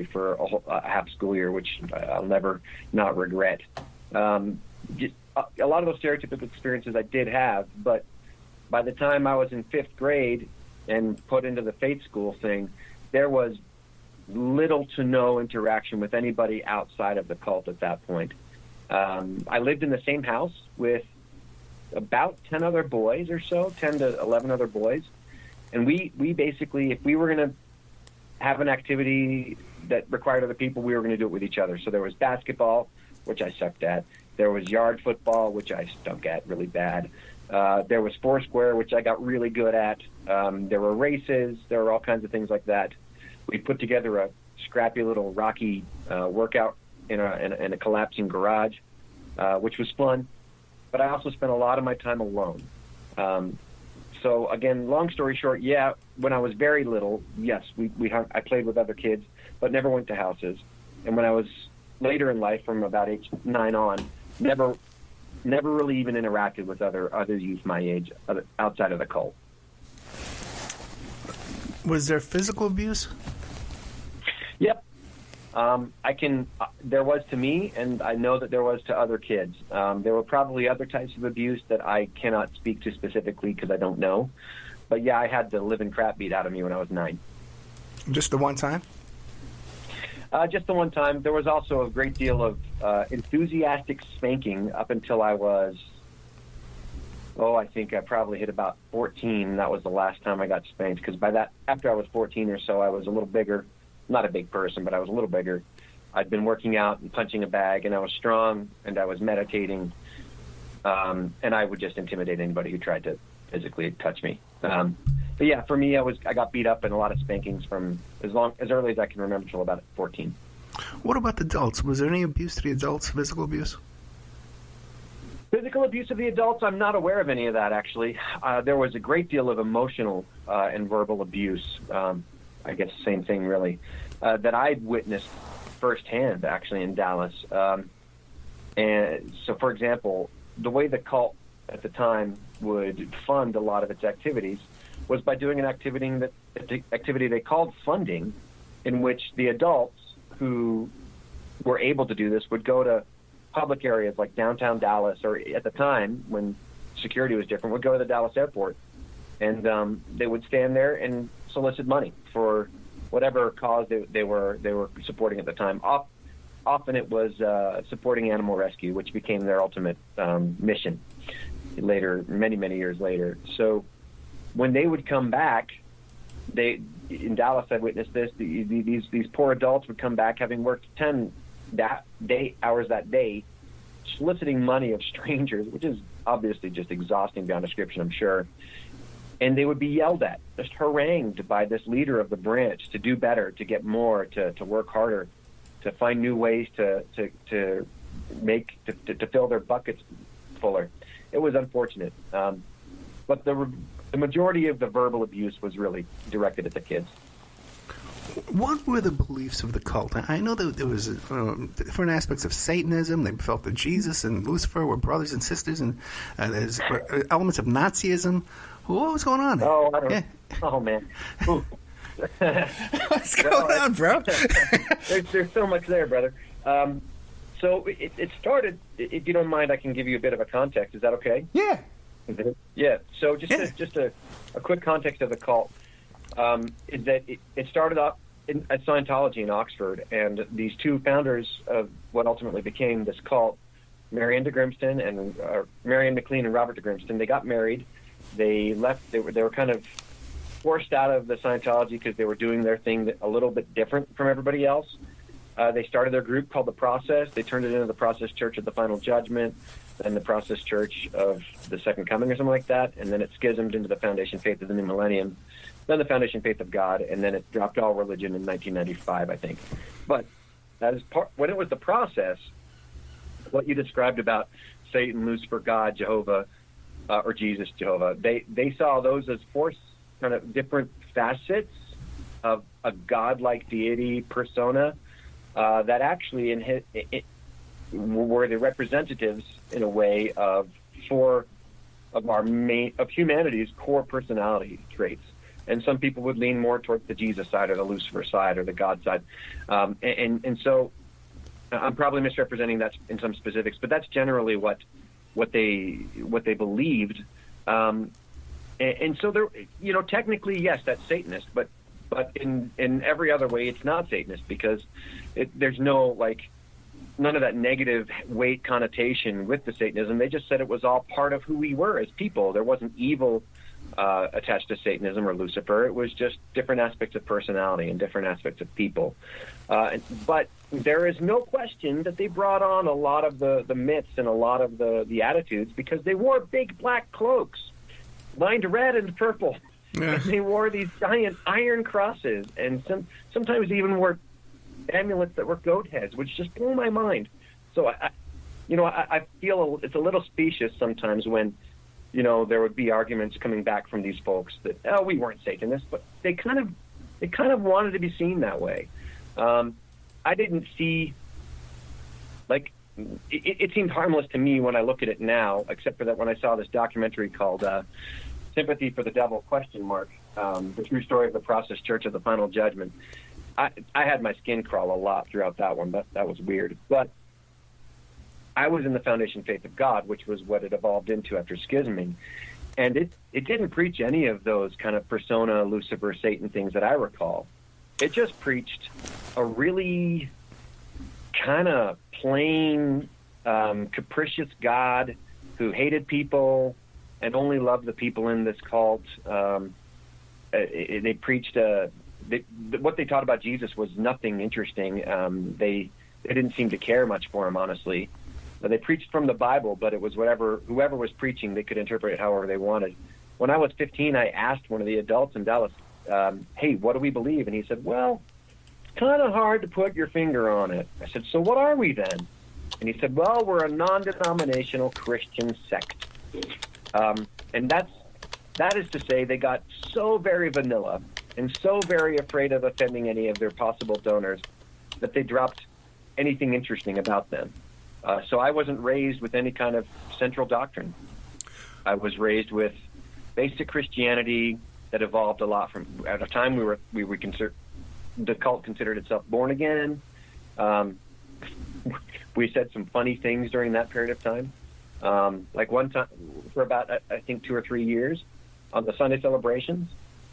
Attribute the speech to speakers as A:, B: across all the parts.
A: for a half school year, which I'll never not regret. A lot of those stereotypical experiences I did have, but by the time I was in fifth grade and put into the faith school thing, there was little to no interaction with anybody outside of the cult at that point. I lived in the same house with about 10 other boys or so, 10 to 11 other boys. And we basically, if we were going to have an activity that required other people, we were going to do it with each other. So there was basketball, which I sucked at. There was yard football, which I stunk at really bad. There was Foursquare, which I got really good at. There were races. There were all kinds of things like that. We put together a scrappy little rocky workout in a collapsing garage, which was fun. But I also spent a lot of my time alone. So again, long story short, yeah, when I was very little, yes, I played with other kids, but never went to houses. And when I was later in life, from about age 9 on, never really even interacted with other youth my age outside of the cult.
B: Was there physical abuse?
A: Yep. There was to me, and I know that there was to other kids. There were probably other types of abuse that I cannot speak to specifically because I don't know. But yeah, I had the living crap beat out of me when I was 9.
B: Just the one time?
A: Just the one time. There was also a great deal of enthusiastic spanking up until I was, I think I probably hit about 14. That was the last time I got spanked, because after I was 14 or so, I was a little bigger. Not a big person, but I was a little bigger. I'd been working out and punching a bag, and I was strong, and I was meditating, and I would just intimidate anybody who tried to physically touch me. But yeah, for me, I got beat up and a lot of spankings from as early as I can remember till about 14.
B: What about the adults? Was there any abuse to the adults, physical abuse?
A: Physical abuse of the adults, I'm not aware of any of that, actually. There was a great deal of emotional and verbal abuse, I guess same thing, really, that I'd witnessed firsthand, actually, in Dallas. And so, for example, the way the cult at the time would fund a lot of its activities was by doing an activity they called funding, in which the adults who were able to do this would go to public areas like downtown Dallas, or at the time when security was different, would go to the Dallas airport, and they would stand there and solicit money for whatever cause they were supporting at the time. Often it was supporting animal rescue, which became their ultimate mission later, many years later. So when they would come back, in Dallas, I witnessed this. These poor adults would come back having worked 10 hours that day, soliciting money of strangers, which is obviously just exhausting beyond description, I'm sure. And they would be yelled at, just harangued by this leader of the branch to do better, to get more, to work harder, to find new ways to fill their buckets fuller. It was unfortunate. But the majority of the verbal abuse was really directed at the kids.
B: What were the beliefs of the cult? I know that there was different aspects of Satanism. They felt that Jesus and Lucifer were brothers and sisters, and there's elements of Nazism. What was going on?
A: Oh, I don't know. Oh, man.
B: What's going on, bro?
A: there's so much there, brother. So it started, if you don't mind, I can give you a bit of a context. Is that okay?
B: Yeah.
A: Yeah. So just a quick context of the cult is that it started off at Scientology in Oxford, and these two founders of what ultimately became this cult, Marianne McLean and Robert de Grimston, they got married. They left. They were kind of forced out of the Scientology because they were doing their thing a little bit different from everybody else. They started their group called The Process. They turned it into the Process Church of the Final Judgment, then the Process Church of the Second Coming or something like that, and then it schismed into the Foundation Faith of the New Millennium, then the Foundation Faith of God, and then it dropped all religion in 1995, I think. But when it was The Process, what you described about Satan, Lucifer, God, Jehovah, or Jesus, Jehovah, they saw those as four kind of different facets of a godlike deity persona that actually were the representatives, in a way, of humanity's core personality traits. and some people would lean more towards the Jesus side or the Lucifer side or the God side. And so I'm probably misrepresenting that in some specifics, but that's generally what they believed. And so there, technically, yes, that's Satanist, but in every other way, it's not Satanist, because there's no, none of that negative weight connotation with the Satanism. They just said it was all part of who we were as people. There wasn't evil attached to Satanism or Lucifer. It was just different aspects of personality and different aspects of people. But there is no question that they brought on a lot of the myths and a lot of the attitudes, because they wore big black cloaks lined red and purple. Yeah. And they wore these giant iron crosses, and sometimes even wore amulets that were goat heads, which just blew my mind. So I feel it's a little specious sometimes when there would be arguments coming back from these folks that we weren't Satanists, but they kind of wanted to be seen that way. I didn't see it seemed harmless to me when I look at it now, except for that when I saw this documentary called Sympathy for the Devil, ? The True Story of the Process Church of the Final Judgment. I had my skin crawl a lot throughout that one. That was weird. But I was in the Foundation Faith of God, which was what it evolved into after schisming. And it didn't preach any of those kind of persona, Lucifer, Satan things that I recall. It just preached a really kind of plain, capricious God who hated people and only loved the people in this cult. They preached what they taught about Jesus was nothing interesting. They didn't seem to care much for him, honestly. They preached from the Bible, but it was whoever was preaching, they could interpret it however they wanted. When I was 15, I asked one of the adults in Dallas, hey, what do we believe? And he said, well, it's kind of hard to put your finger on it. I said, so what are we then? And he said, well, we're a non-denominational Christian sect. And that is to say they got so very vanilla and so very afraid of offending any of their possible donors that they dropped anything interesting about them. So I wasn't raised with any kind of central doctrine. I was raised with basic Christianity that evolved a lot from, at a time the cult considered itself born again. We said some funny things during that period of time. Like one time, for about, I think, 2 or 3 years, on the Sunday celebrations,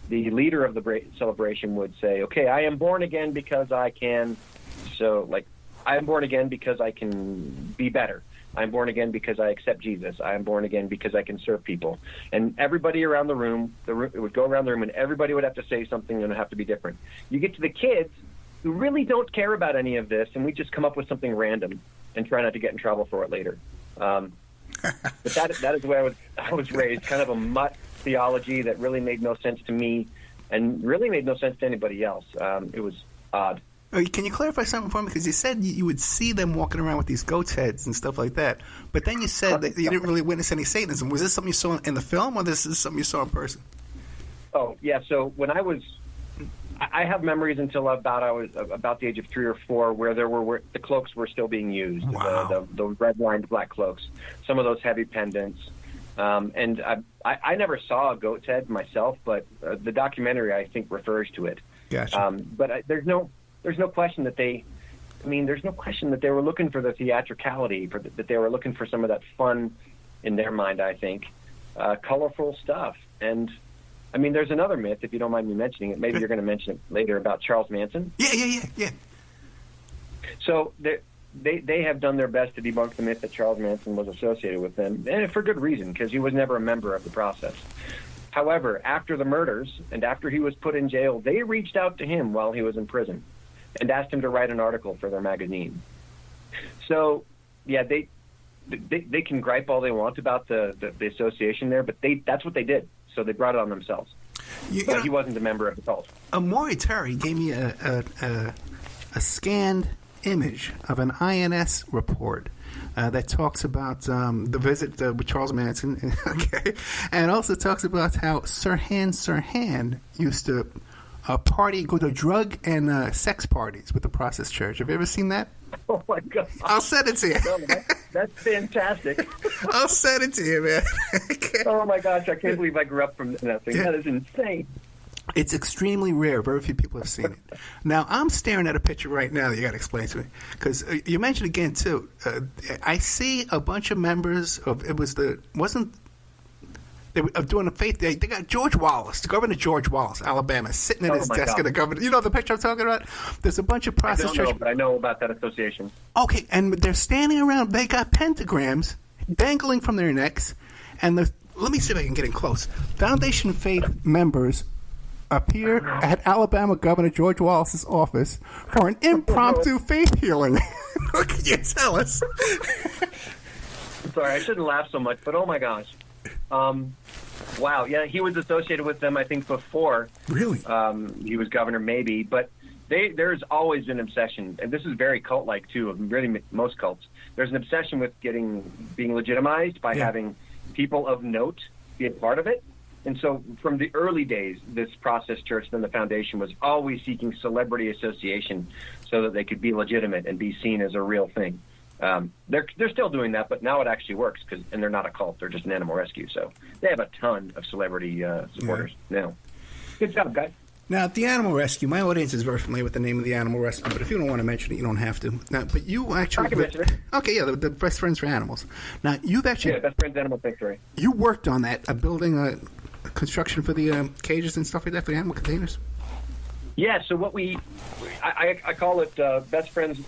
A: the leader of the celebration would say, okay, I am born again because I can, I am born again because I can be better. I'm born again because I accept Jesus. I am born again because I can serve people. And everybody around the room, it would go around the room, and everybody would have to say something, and it would have to be different. You get to the kids who really don't care about any of this, and we just come up with something random and try not to get in trouble for it later. But that is the way I was raised, kind of a mutt theology that really made no sense to me and really made no sense to anybody else. It was odd.
B: Can you clarify something for me? Because you said you would see them walking around with these goat's heads and stuff like that. But then you said that you didn't really witness any Satanism. Was this something you saw in the film, or this is something you saw in person? Oh,
A: yeah. So when I have memories until I was about the age of 3 or 4 where the cloaks were still being used. Wow. The red-lined black cloaks. Some of those heavy pendants. And I never saw a goat's head myself, but the documentary, I think, refers to it.
B: Gotcha.
A: But there's no question that they were looking for the theatricality, that they were looking for some of that fun in their mind, I think. Colorful stuff. And, I mean, there's another myth, if you don't mind me mentioning it. Maybe you're going to mention it later, about Charles Manson.
B: Yeah.
A: So they have done their best to debunk the myth that Charles Manson was associated with them, and for good reason, because he was never a member of the process. However, after the murders and after he was put in jail, they reached out to him while he was in prison and asked him to write an article for their magazine. So, yeah, they can gripe all they want about the association there, but that's what they did. So they brought it on themselves. But he wasn't a member of the cult.
B: Maury Terry gave me a scanned image of an INS report that talks about the visit with Charles Manson, okay, and also talks about how Sirhan used to go to drug and sex parties with the Process Church. Have you ever seen that?
A: Oh, my God.
B: I'll send it to you.
A: No, that's fantastic.
B: I'll send it to you, man.
A: Oh, my gosh. I can't believe I grew up from nothing. That is insane.
B: It's extremely rare. Very few people have seen it. Now, I'm staring at a picture right now that you got to explain to me. Because you mentioned again, too, I see a bunch of members of, they were doing a faith day. They got George Wallace, Governor George Wallace, Alabama, sitting at his desk at the governor. You know the picture I'm talking about? There's a bunch of process church.
A: I don't know, but I know about that association.
B: Okay, and they're standing around. They got pentagrams dangling from their necks. And let me see if I can get in close. Foundation Faith members appear at Alabama Governor George Wallace's office for an impromptu faith healing. What can you tell us?
A: Sorry, I shouldn't laugh so much, but oh my gosh. Wow, yeah, he was associated with them, I think, before.
B: Really?
A: He was governor, maybe, but there's always an obsession, and this is very cult-like, too, of really most cults. There's an obsession with being legitimized by having people of note be a part of it. And so from the early days, this process church, then the foundation, was always seeking celebrity association so that they could be legitimate and be seen as a real thing. They're still doing that, but now it actually works, and they're not a cult. They're just an animal rescue. So they have a ton of celebrity supporters now. Good job, guys.
B: Now, the animal rescue, my audience is very familiar with the name of the animal rescue, but if you don't want to mention it, you don't have to. Now, but you actually...
A: I can mention it.
B: Okay, yeah, the Best Friends for Animals. Now, you've actually...
A: Yeah, Best Friends Animal Sanctuary.
B: You worked on that, building construction for the cages and stuff like that for the animal containers?
A: Yeah, so what I call it Best Friends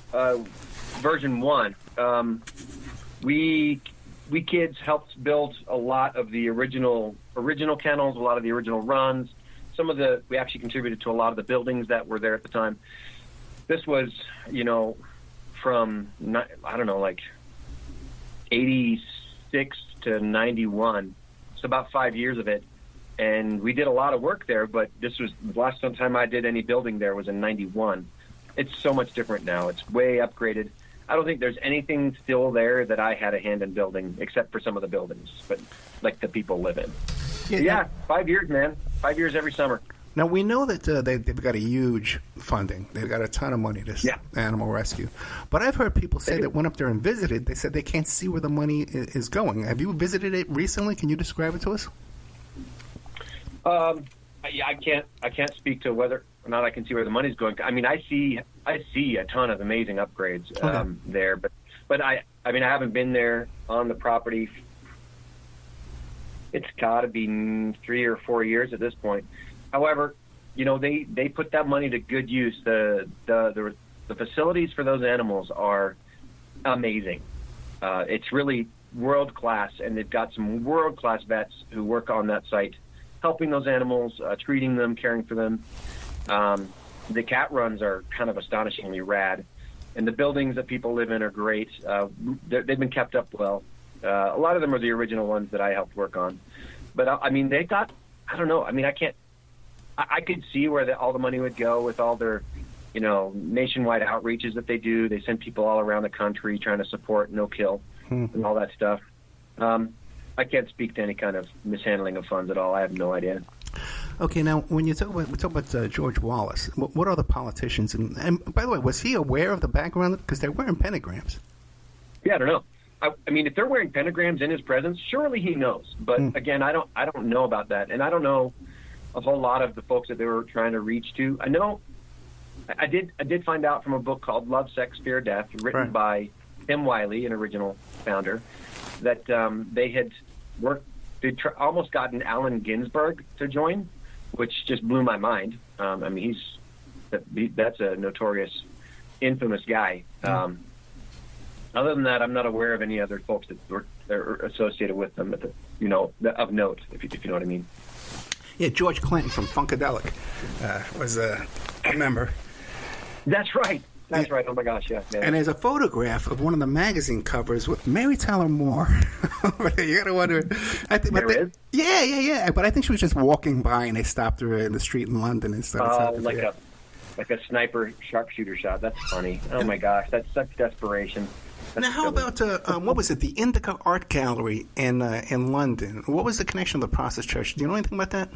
A: version 1. We kids helped build a lot of the original kennels, a lot of the original runs. We actually contributed to a lot of the buildings that were there at the time. This was, from, I don't know, like 86 to 91. So about 5 years of it. And we did a lot of work there, but this was the last time I did any building there was in 91. It's so much different now. It's way upgraded. I don't think there's anything still there that I had a hand in building, except for some of the buildings, but like the people live in. Yeah, 5 years, man. 5 years every summer.
B: Now, we know that they've got a huge funding. They've got a ton of money, this animal rescue. But I've heard people say that went up there and visited. They said they can't see where the money is going. Have you visited it recently? Can you describe it to us?
A: Yeah, I can't speak to whether or not I can see where the money's going. I mean, I see a ton of amazing upgrades there, but I haven't been there on the property. It's got to be 3 or 4 years at this point. However, they put that money to good use. The facilities for those animals are amazing. It's really world class, and they've got some world class vets who work on that site, helping those animals, treating them, caring for them. The cat runs are kind of astonishingly rad, and the buildings that people live in are great. They've been kept up well. A lot of them are the original ones that I helped work on. But, they got, I don't know. I could see where all the money would go with all their, nationwide outreaches that they do. They send people all around the country trying to support no kill and all that stuff. I can't speak to any kind of mishandling of funds at all. I have no idea.
B: Okay, now when we talk about George Wallace, what are the politicians? And by the way, was he aware of the background? Because they're wearing pentagrams.
A: Yeah, I don't know. If they're wearing pentagrams in his presence, surely he knows. But again, I don't know about that, and I don't know a whole lot of the folks that they were trying to reach to. I know I did find out from a book called Love, Sex, Fear, Death, written by Tim Wiley, an original founder, that they had worked. They'd almost gotten Allen Ginsberg to join, which just blew my mind. That's a notorious, infamous guy. Other than that, I'm not aware of any other folks that were associated with them, of note, if you know what I mean.
B: Yeah, George Clinton from Funkadelic was a member.
A: That's right. That's right. Oh, my gosh, yeah.
B: And there's a photograph of one of the magazine covers with Mary Tyler Moore. You got to wonder.
A: There is?
B: Yeah. But I think she was just walking by, and they stopped her in the street in London and stuff.
A: Oh, like a sniper sharpshooter shot. That's funny. Oh, my gosh. That's such desperation.
B: Now, how about, what was it, the Indica Art Gallery in London? What was the connection to the Process Church? Do you know anything about that?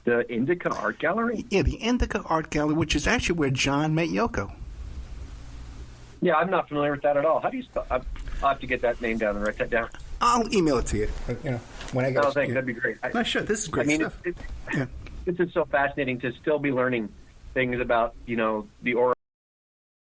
A: The Indica Art Gallery?
B: Yeah, the Indica Art Gallery, which is actually where John met Yoko.
A: Yeah, I'm not familiar with that at all. How do you spell? I'll have to get that name down and write that down.
B: I'll email it to you. When I get.
A: Oh, thanks. That'd be great.
B: No, sure. This is great stuff.
A: This is so fascinating to still be learning things about the